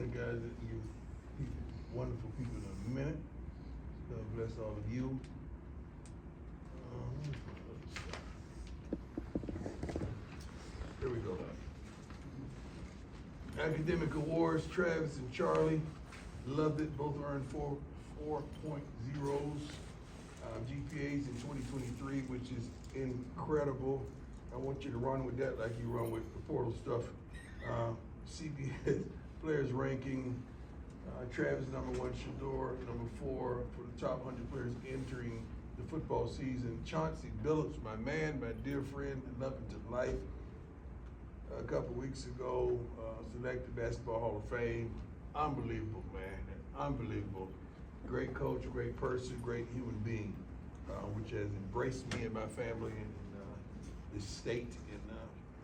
the guys that give people, wonderful people in a minute. God bless all of you. Here we go. Academic awards, Travis and Charlie. Loved it. Both earned 4.0s. GPAs in 2023, which is incredible. I want you to run with that like you run with the portal stuff. CBS players ranking, Travis #1, Shador #4 for the top 100 players entering the football season. Chauncey Billups, my man, my dear friend, love him to life. A couple weeks ago, selected Basketball Hall of Fame. Unbelievable, man, unbelievable. Great coach, great person, great human being, which has embraced me and my family and this state and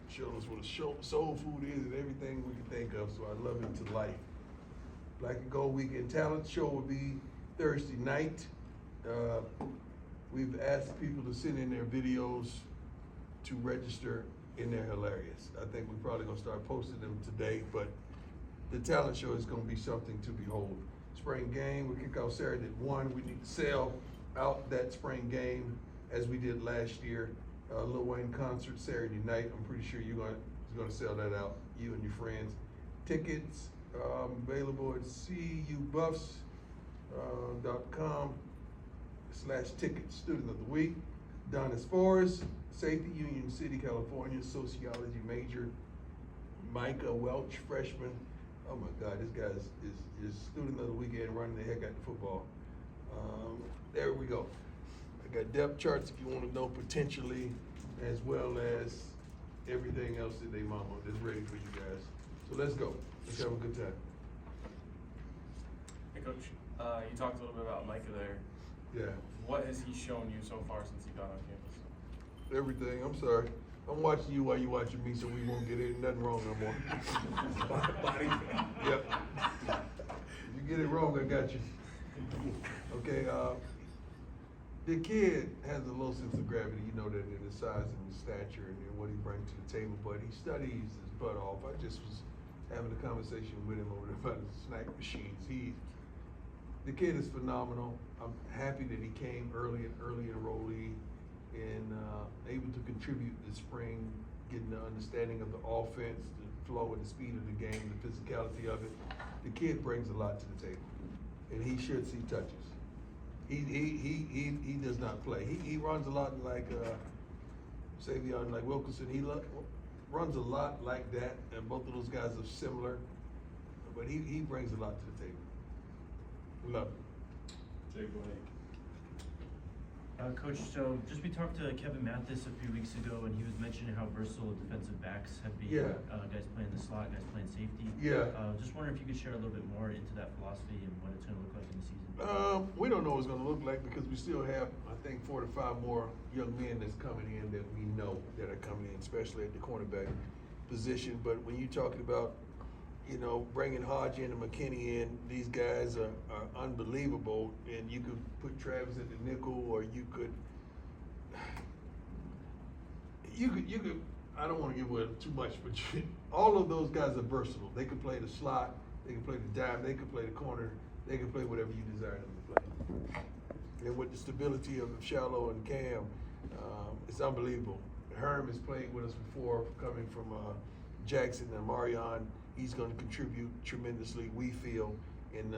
showed us what a soul food is and everything we can think of. So I love him to life. Black and Gold Weekend Talent Show will be Thursday night. We've asked people to send in their videos to register, and they're hilarious. I think we're probably gonna start posting them today, but the talent show is gonna be something to behold. Spring game, we kick off Saturday at 1. We need to sell out that spring game as we did last year. Lil Wayne concert Saturday night. I'm pretty sure you're gonna sell that out, you and your friends. Tickets available at cubufs.com/tickets. Student of the week, Donis Forrest, Safety, Union City, California, sociology major. Micah Welch, freshman. Oh my God, this guy is student of the weekend, running the heck out of football. There we go. I got depth charts if you want to know potentially, as well as everything else that they mama is ready for you guys. So let's go. Let's have a good time. Hey Coach, you talked a little bit about Micah there. Yeah. What has he shown you so far since he got on campus? Everything. I'm sorry. I'm watching you while you're watching me, so we won't get nothing wrong no more. Body. Yep. If you get it wrong, I got you. Okay. The kid has a low sense of gravity. You know that in his size and his stature and what he brings to the table, but he studies his butt off. I just was having a conversation with him over there about his snack machines. The kid is phenomenal. I'm happy that he came early enrollee and able to contribute this spring, getting the understanding of the offense, the flow and the speed of the game, the physicality of it. The kid brings a lot to the table, and he should see touches. He does not play. He runs a lot like Savion, like Wilkinson. He runs a lot like that, and both of those guys are similar, but he brings a lot to the table. Love it. Jake, go ahead. Coach, so we talked to Kevin Mathis a few weeks ago, and he was mentioning how versatile defensive backs have been. Yeah. Guys playing the slot, guys playing safety. Yeah. Just wondering if you could share a little bit more into that philosophy and what it's going to look like in the season. We don't know what it's going to look like because we still have, I think, 4 to 5 more young men that's coming in that we know that are coming in, especially at the cornerback position. But when you're talking about, bringing Hodge in and McKinney in, these guys are unbelievable. And you could put Travis at the nickel, or you could, I don't want to give away too much, but all of those guys are versatile. They can play the slot, they can play the dime, they can play the corner, they can play whatever you desire them to play. And with the stability of Shallow and Cam, it's unbelievable. Herm has played with us before, coming from Jackson and Marion. He's going to contribute tremendously, we feel, and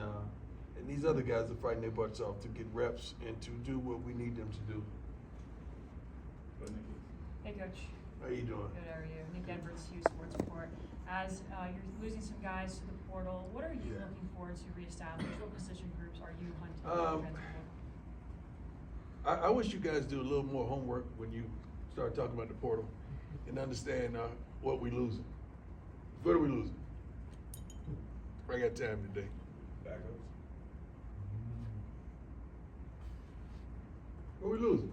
these other guys are fighting their butts off to get reps and to do what we need them to do. Hey Coach. How you doing? Good, how are you? Nick Edwards, Hughes Sports Report. As you're losing some guys to the portal, what are you looking forward to reestablish? What position groups are you hunting? I wish you guys do a little more homework when you start talking about the portal and understand what we're losing. What are we losing? I got time today. Backups. What are we losing?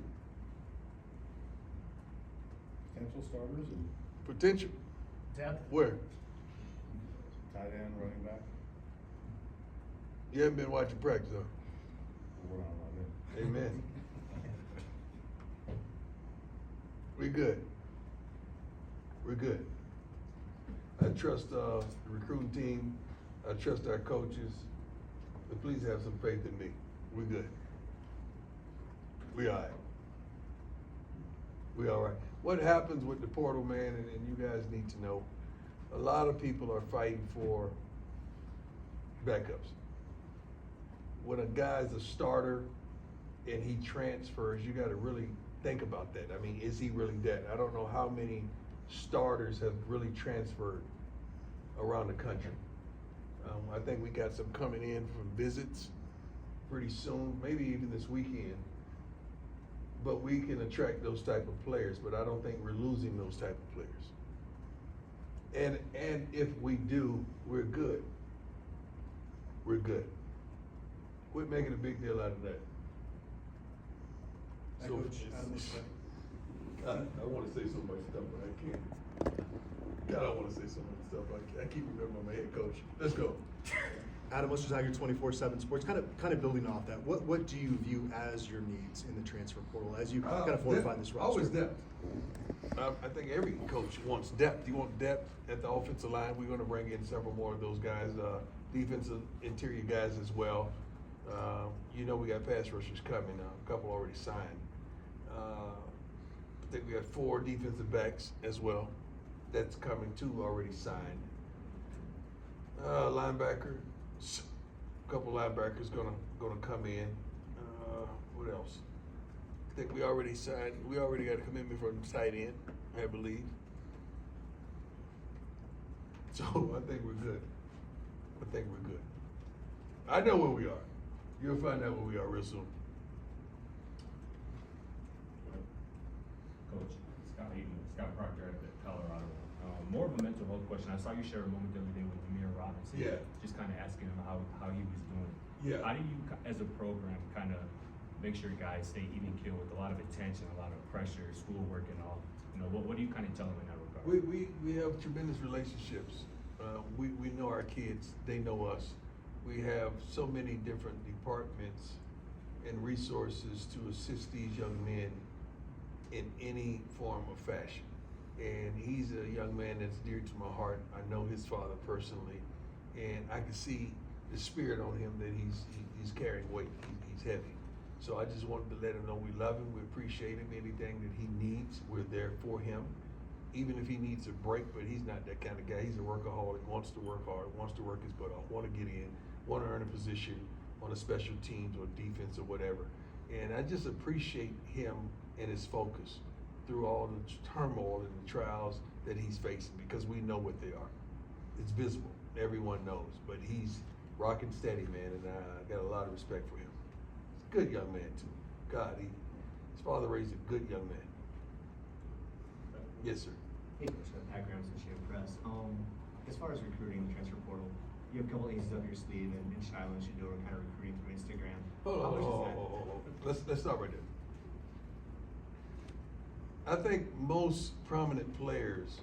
Potential starters and Potential. Depth. Where? tight end, running back. You haven't been watching practice, huh? We're not running. Amen. We good. We're good. I trust the recruiting team I trust our coaches, but please have some faith in me. We're good. We all right. We all right. What happens with the portal, man, and you guys need to know, a lot of people are fighting for backups. When a guy's a starter and he transfers, you gotta really think about that. I mean, is he really that? I don't know how many starters have really transferred around the country. I think we got some coming in from visits pretty soon, maybe even this weekend. But we can attract those type of players, but I don't think we're losing those type of players. And if we do, we're good. We're good. Quit making a big deal out of that. So, I want to say so much stuff, but I can't. God, I want to say so much stuff. I keep remembering my head coach. Let's go. Adam, let's just have your 24/7 sports. Kind of building off that. What do you view as your needs in the transfer portal as you kind of fortify this roster? Always depth. I think every coach wants depth. You want depth at the offensive line. We're going to bring in several more of those guys, defensive interior guys as well. You know we got pass rushers coming. A couple already signed. I think we got 4 defensive backs as well. That's coming, 2 already signed. Linebacker, a couple linebackers gonna come in. What else? I think we already signed. We already got a commitment from the tight end, I believe. So I think we're good. I know where we are. You'll find out where we are real soon. Coach, Scott Proctor at Colorado. More of a mental health question. I saw you share a moment the other day with Amir Robinson. Yeah. Just kind of asking him how he was doing. Yeah. How do you, as a program, kind of make sure guys stay even keel with a lot of attention, a lot of pressure, schoolwork, and all? You know, what do you kind of tell them in that regard? We have tremendous relationships. We know our kids. They know us. We have so many different departments and resources to assist these young men in any form of fashion. And he's a young man that's dear to my heart. I know his father personally, and I can see the spirit on him that he's carrying weight. He's heavy. So I just wanted to let him know we love him, we appreciate him. Anything that he needs, we're there for him. Even if he needs a break, but he's not that kind of guy. He's a workaholic, wants to work hard, wants to work his butt off, want to get in, want to earn a position on a special teams or defense or whatever. And I just appreciate him and his focus through all the turmoil and the trials that he's facing, because we know what they are. It's visible, everyone knows, but he's rocking steady, man, and I got a lot of respect for him. He's a good young man too. God, his father raised a good young man. Yes, sir. Hey, Coach, Pat Graham, Associated Press. As far as recruiting the transfer portal, you have a couple aces up your sleeve, and Shiloh and Shador are kind of recruiting through Instagram. Hold on. Let's stop right there. I think most prominent players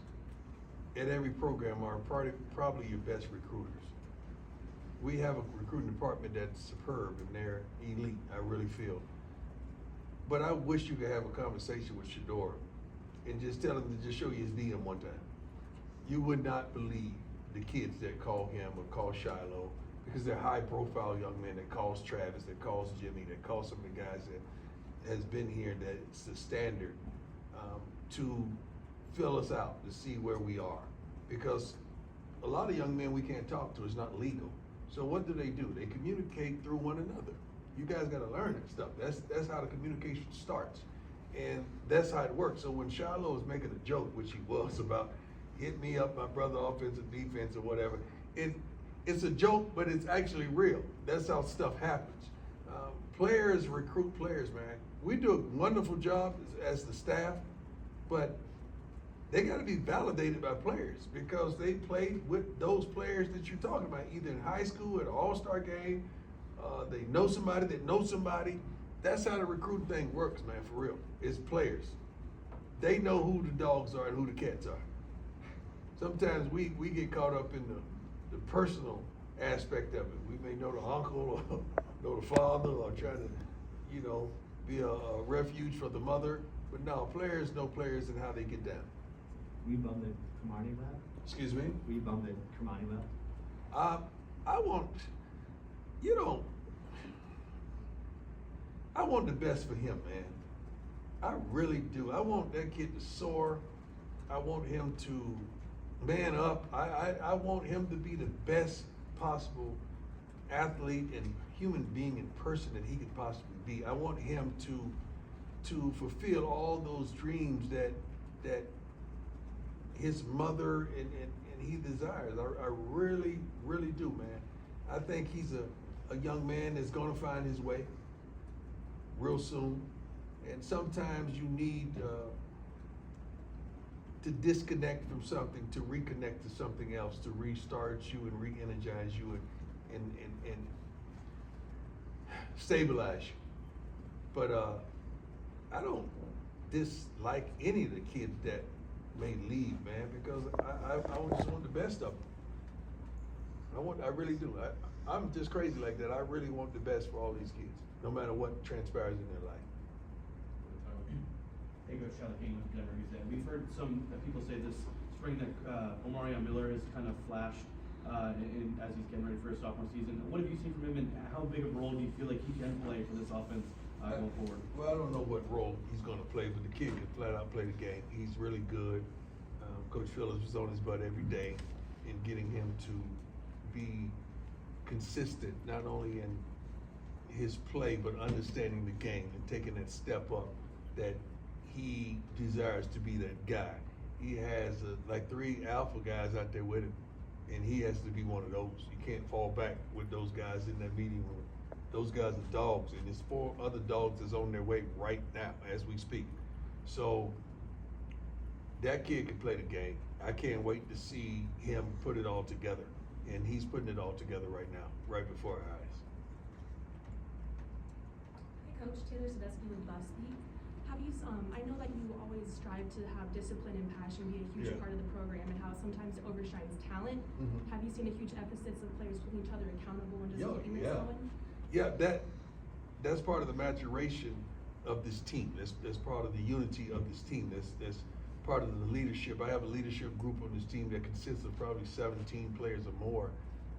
at every program are probably your best recruiters. We have a recruiting department that's superb and they're elite, I really feel. But I wish you could have a conversation with Shador and just tell him to just show you his DM one time. You would not believe the kids that call him or call Shiloh, because they're high profile young men that calls Travis, that calls Jimmy, that calls some of the guys that has been here, that it's the standard to fill us out, to see where we are. Because a lot of young men we can't talk to, it's not legal. So what do? They communicate through one another. You guys gotta learn that stuff. That's how the communication starts. And that's how it works. So when Shiloh was making a joke, which he was, about hit me up, my brother, offensive, defense, or whatever, it's a joke, but it's actually real. That's how stuff happens. Players recruit players, man. We do a wonderful job as the staff, but they got to be validated by players, because they played with those players that you're talking about, either in high school, at an all-star game. They know somebody that knows somebody. That's how the recruiting thing works, man, for real. It's players. They know who the dogs are and who the cats are. Sometimes we get caught up in the personal aspect of it. We may know the uncle or know the father, or try to, be a refuge for the mother. But no, players know players and how they get down. Were you bummed that Kamani left? Excuse me? Were you bummed that Kamani left? I want, you know, I want the best for him, man. I really do. I want that kid to soar. I want him to man up. I want him to be the best possible athlete and human being and person that he could possibly be. I want him to fulfill all those dreams that his mother and he desires. I really, really do, man. I think he's a young man that's gonna find his way real soon. And sometimes you need to disconnect from something to reconnect to something else, to restart you and re-energize you and stabilize you. But I don't dislike any of the kids that may leave, man, because I just want the best of them. I really do. I'm just crazy like that. I really want the best for all these kids, no matter what transpires in their life. Hey, Coach Charlie King with Denver News. We've heard some people say this spring that Omarion Miller has kind of flashed as he's getting ready for his sophomore season. What have you seen from him, and how big of a role do you feel like he can play for this offense going forward? Well, I don't know what role he's going to play, but the kid can flat out play the game. He's really good. Coach Phillips was on his butt every day in getting him to be consistent, not only in his play, but understanding the game and taking that step up that he desires to be that guy. He has like 3 alpha guys out there with him, and he has to be one of those. You can't fall back with those guys in that meeting room. Those guys are dogs, and there's 4 other dogs that's on their way right now as we speak. So that kid can play the game. I can't wait to see him put it all together, and he's putting it all together right now, right before our eyes. Hey Coach, Taylor Sadesky with Busby. Have you, I know that you always strive to have discipline and passion be a huge part of the program, and how sometimes it overshines talent. Mm-hmm. Have you seen a huge emphasis of players holding each other accountable and just keeping this going? Yeah, that's part of the maturation of this team. That's part of the unity of this team. That's part of the leadership. I have a leadership group on this team that consists of probably 17 players or more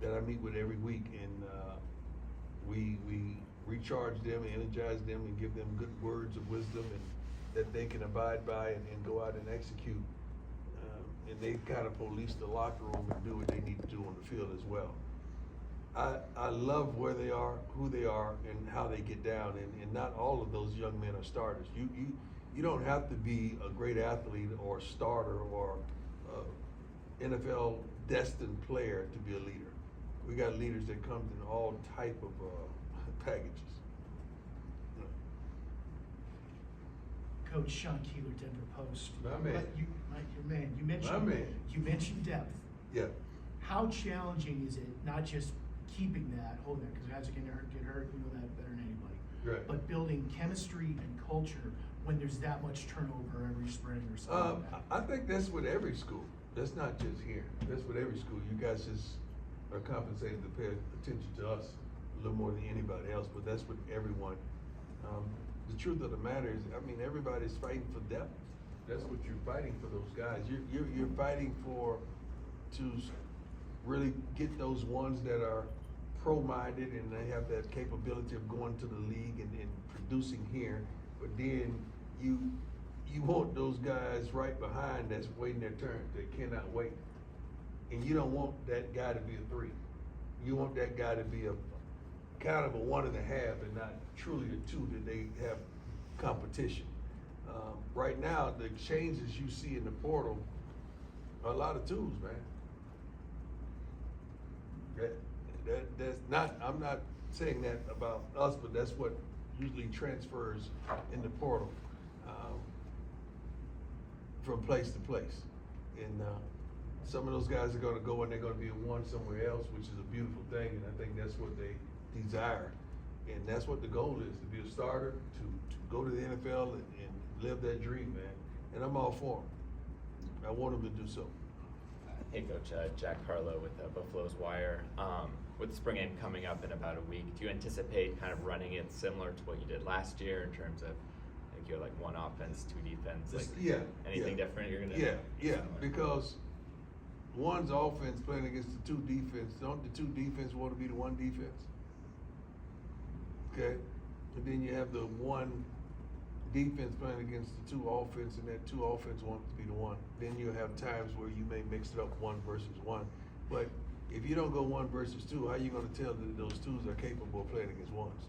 that I meet with every week, and we recharge them, energize them, and give them good words of wisdom and that they can abide by and go out and execute. And they kind of police the locker room and do what they need to do on the field as well. I love where they are, who they are, and how they get down. And not all of those young men are starters. You don't have to be a great athlete or a starter or NFL destined player to be a leader. We got leaders that come in all type of packages. Coach Sean Keeler, Denver Post. My man. Your man. You mentioned depth. Yeah. How challenging is it, not just keeping that, holding that, because guys are gonna get hurt, you know that better than anybody. Right. But building chemistry and culture when there's that much turnover every spring or something like that. I think that's with every school. That's not just here. That's with every school. You guys just are compensated to pay attention to us a little more than anybody else, but that's with everyone. The truth of the matter is, I mean, everybody's fighting for depth. That's what you're fighting for, those guys. You're fighting to really get those ones that are pro-minded and they have that capability of going to the league and producing here. But then you want those guys right behind that's waiting their turn. They cannot wait. And you don't want that guy to be a 3. You want that guy to be a kind of a 1.5 and not truly a 2 that they have competition. Right now, the changes you see in the portal are a lot of 2s, man. That's not, I'm not saying that about us, but that's what usually transfers in the portal from place to place. And some of those guys are going to go and they're going to be a 1 somewhere else, which is a beautiful thing, and I think that's what they desire. And that's what the goal is, to be a starter, to go to the NFL and live that dream, man. And I'm all for them. I want them to do so. Hey Coach, Jack Harlow with Buffalo's Wire. With the spring game coming up in about a week, do you anticipate kind of running it similar to what you did last year in terms of, I think you're like 1 offense, 2 defense, like anything different you're gonna Yeah, because one's offense playing against the two defense. Don't the two defense want to be the one defense? Okay, and then you have the one defense playing against the two offense, and that two offense wants to be the one. Then you have times where you may mix it up one versus one. But if you don't go one versus two, how are you going to tell that those twos are capable of playing against ones?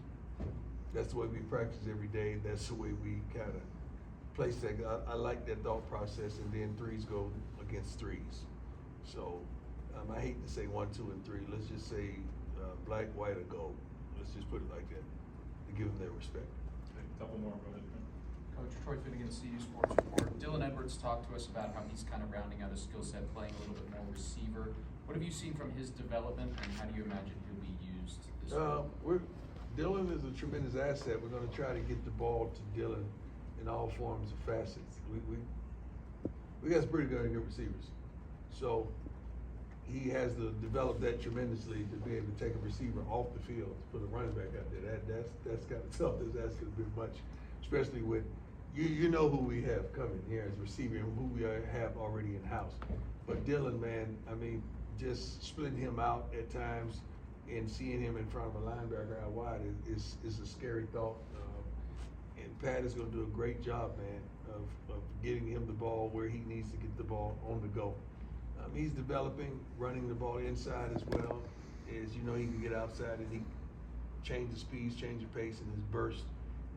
That's the way we practice every day. That's the way we kind of place that. I like that thought process, and then threes go against threes. So I hate to say 1, 2, and 3. Let's just say black, white, or gold. Let's just put it like that to give them their respect. A couple more, brother. Coach Troy Finnegan, CU Sports Report. Dylan Edwards talked to us about how he's kind of rounding out his skill set, playing a little bit more receiver. What have you seen from his development, and how do you imagine he'll be used this week? Dylan is a tremendous asset. We're going to try to get the ball to Dylan in all forms and facets. We got some pretty good receivers, so he has to develop that tremendously to be able to take a receiver off the field to put a running back out there. That's kind of tough. That's asking a bit much, especially with you know who we have coming here as receiver and who we have already in house. But Dylan, man, I mean, just splitting him out at times and seeing him in front of a linebacker out wide is a scary thought. And Pat is going to do a great job, man, of getting him the ball where he needs to get the ball on the go. He's developing, running the ball inside as well. As you know, he can get outside and he change the speeds, change the pace, and his burst.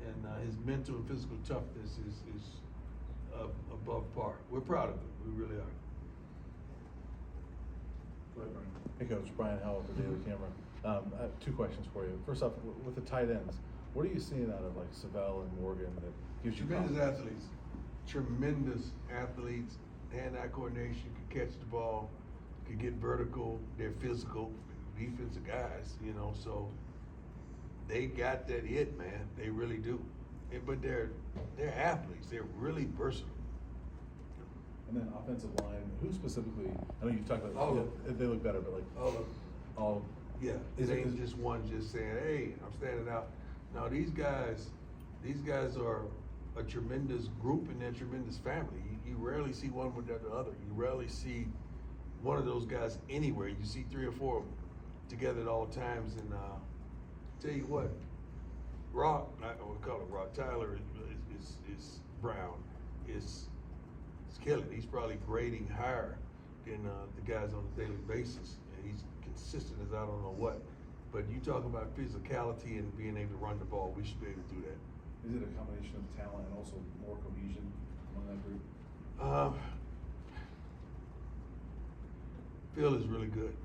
And his mental and physical toughness is above par. We're proud of him. We really are. Go ahead, Brian. Hey, Coach, Brian Howell for Daily Camera. I have two questions for you. First off, with the tight ends, what are you seeing out of like Savell and Morgan that gives you Tremendous confidence? athletes. Tremendous athletes. Hand-eye coordination, can catch the ball, can get vertical. They're physical, defensive guys, you know, so they got that hit, man. They really do. But they're athletes. They're really versatile. And then offensive line, who specifically? I know you talked about All of they look better, but like all. Yeah, it ain't just one just saying, "Hey, I'm standing out." No, these guys are a tremendous group and they're a tremendous family. You rarely see one without the other. You rarely see one of those guys anywhere. You see 3 or 4 of them together at all times. And tell you what, Rock, I would call it Rock. Tyler is Brown is killing. He's probably grading higher than the guys on a daily basis, and he's consistent as I don't know what. But you talk about physicality and being able to run the ball, we should be able to do that. Is it a combination of talent and also more cohesion among that group? Phil is really good.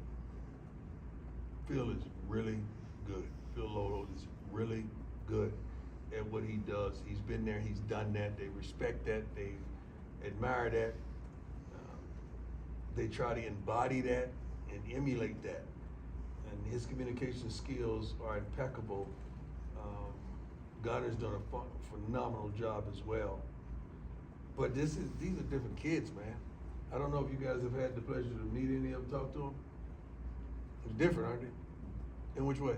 Phil is really good. Phil Lolo is really good at what he does. He's been there, he's done that. They respect that, they admire that. They try to embody that and emulate that. And his communication skills are impeccable. Gunner's done a phenomenal job as well. But these are different kids, man. I don't know if you guys have had the pleasure to meet any of them, talk to them. It's different, aren't they? In which way?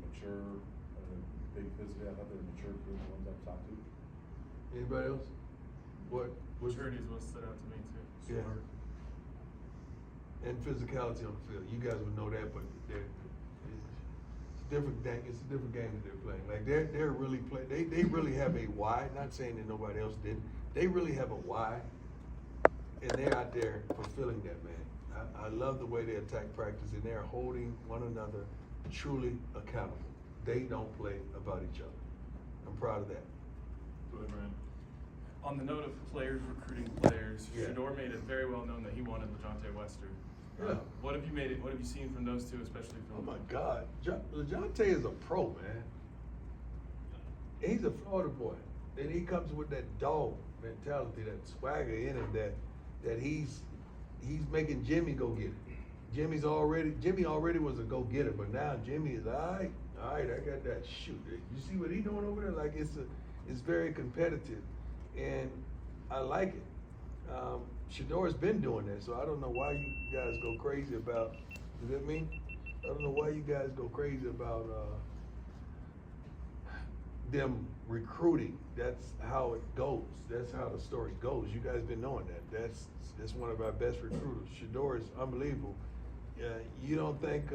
Mature, big physically. I thought they were mature kids, the ones I've talked to. Anybody else? What? Maturity is what stood out to me too. Yeah. And physicality on the field. You guys would know that, but it's a different thing. It's a different game that they're playing. Like they're really they really have a why. Not saying that nobody else didn't. They really have a why, and they're out there fulfilling that, man. I love the way they attack practice, and they're holding one another truly accountable. They don't play about each other. I'm proud of that. Go ahead, Brian. On the note of players recruiting players, Yeah. Shador made it very well known that he wanted LeJohntay Wester. Yeah. What have you seen from those two, especially from? Oh my God, LeJohntay is a pro, man. He's a Florida boy, and he comes with that dog mentality, that swagger in him, that he's making Jimmy go get it. Jimmy already was a go getter, but now Jimmy is all right, I got that shoot. You see what he doing over there? Like it's very competitive, and I like it. Shador's been doing that, so I don't know why you guys go crazy about. Does that mean? I don't know why you guys go crazy about them recruiting. That's how it goes. That's how the story goes. You guys been knowing that. That's one of our best recruiters. Shador is unbelievable. You don't think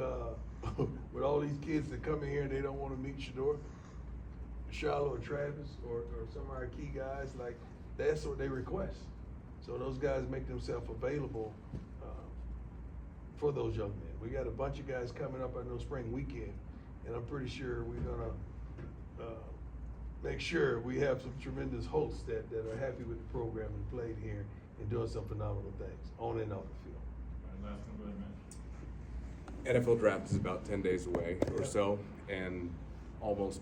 with all these kids that come in here and they don't want to meet Shador, Shiloh or Travis or some of our key guys, like that's what they request. So those guys make themselves available for those young men. We got a bunch of guys coming up on no spring weekend, and I'm pretty sure we're gonna make sure we have some tremendous hosts that are happy with the program and played here and doing some phenomenal things on and off the field. All right, last one, go ahead, Matt. NFL draft is about 10 days away or so, and almost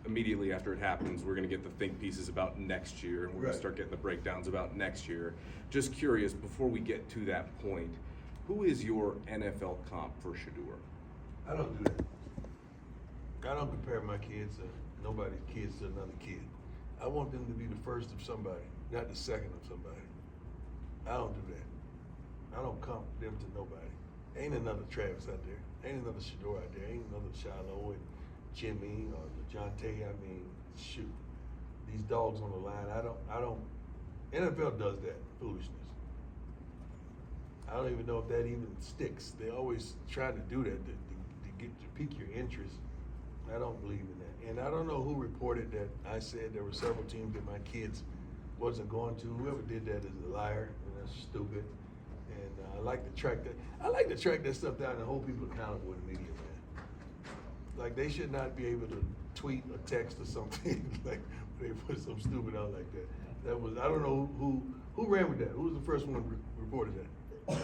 immediately after it happens, we're going to get the think pieces about next year, and we're going Right. to start getting the breakdowns about next year. Just curious, before we get to that point, who is your NFL comp for Shador? I don't do that. I don't compare my kids to nobody's kids to another kid. I want them to be the first of somebody, not the second of somebody. I don't do that. I don't comp them to nobody. Ain't another Travis out there. Ain't another Shador out there. Ain't another Shiloh and Jimmy or Jonte. I mean, shoot. These dogs on the line. I don't. NFL does that foolishness. I don't even know if that even sticks. They always try to do that to pique your interest. I don't believe in that. And I don't know who reported that I said there were several teams that my kids wasn't going to. Whoever did that is a liar, and that's stupid. And I like to track that. I like to track that stuff down and hold people accountable in the media, man. Like they should not be able to tweet or text or something like they put something stupid out like that. That was, I don't know who ran with that. Who was the first one reported that? It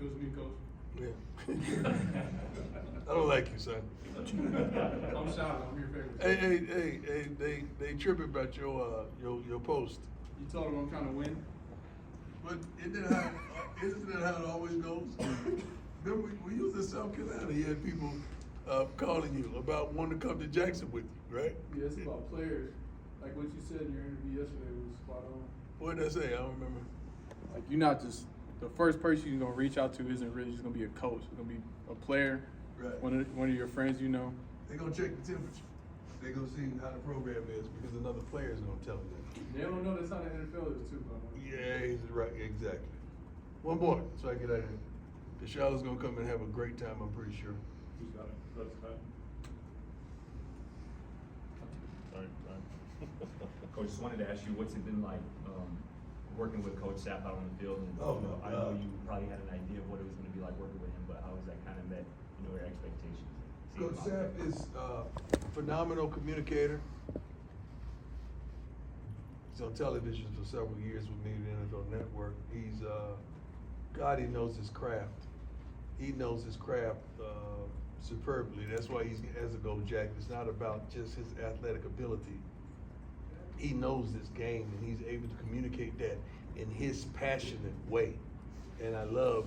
was me, Coach. Yeah. I don't like you, son. I'm sorry, I'm your favorite. Hey, they tripping about your post. You told him I'm trying to win? But isn't that how it always goes? Remember, we was in South Carolina, you had people calling you about wanting to come to Jackson with you, right? Yeah, it's about players. Like what you said in your interview yesterday was spot on. What did I say? I don't remember. Like you're not just, the first person you're gonna reach out to isn't really just gonna be a coach. It's gonna be a player, Right. one of your friends you know. They're gonna check the temperature. They're gonna see how the program is because another player is gonna tell them that. They don't know that's how the NFL is too, by the way. Yeah, he's right, exactly. One more, so I get out of here. The Charlotte's gonna come and have a great time, I'm pretty sure. Who's got it? That's fine. Coach, just wanted to ask you, what's it been like working with Coach Sapp out on the field? And, Oh, you know, my I know God. you probably had an idea of what it was going to be like working with him, but how has that kind of met, your expectations? Seeing Coach him out Sapp there? is a phenomenal communicator. He's on television for several years with me, the NFL Network. He's, God, he knows his craft. He knows his craft superbly. That's why he has a gold jacket. It's not about just his athletic ability. He knows this game, and he's able to communicate that in his passionate way. And I love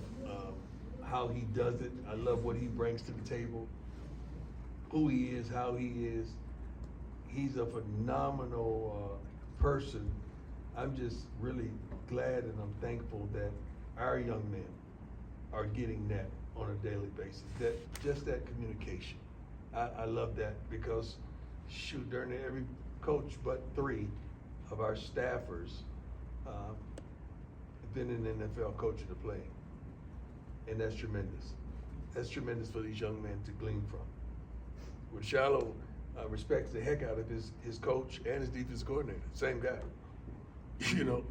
how he does it. I love what he brings to the table, who he is, how he is. He's a phenomenal person. I'm just really glad and I'm thankful that our young men are getting that on a daily basis. That communication. I love that because shoot, during every coach but 3 of our staffers have been in the NFL coaching the play. And that's tremendous. That's tremendous for these young men to glean from. With Shiloh respects the heck out of his coach and his defensive coordinator, same guy. You know,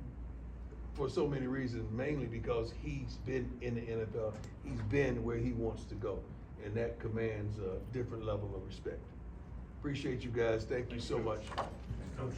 for so many reasons, mainly because he's been in the NFL, he's been where he wants to go, and that commands a different level of respect. Appreciate you guys. Thank you so much. Coach.